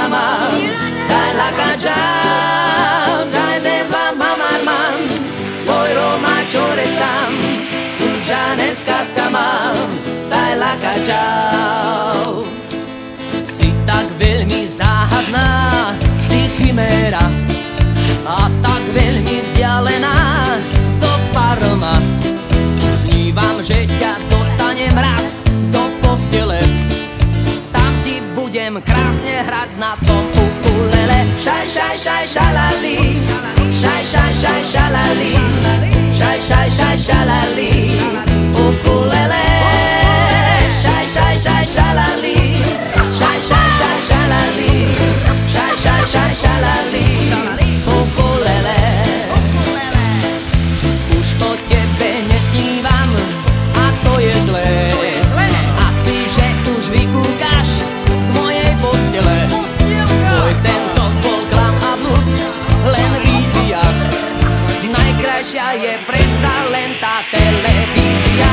sama, daj laka ciao, daj leva mamarman, poi Roma čore sam, už dneska mám, daj laka ciao. Si tak veľmi záhadná, si chiméra, a tak veľmi vzdialená do Parma. Snívam, že ťa dostanem raz do postele, tam ti budem krásne hrať na tom ukulele. Šaj, šaj, šaj, šalali, šaj, šaj, šaj, šalali, šaj, šaj, šaj, šalali, ukulele. Šaj, šaj, šaj, šalali, šaj, šaj, šaj, šalali, šaj, šaj, šaj, šalali, ukulele. Už o tebe nesnívam a to je zlé. Asi, že už vykúkaš z mojej postele. Tvoj sen to bol klam a blud, len vízia. Najkrajšia je predsa len tá televízia.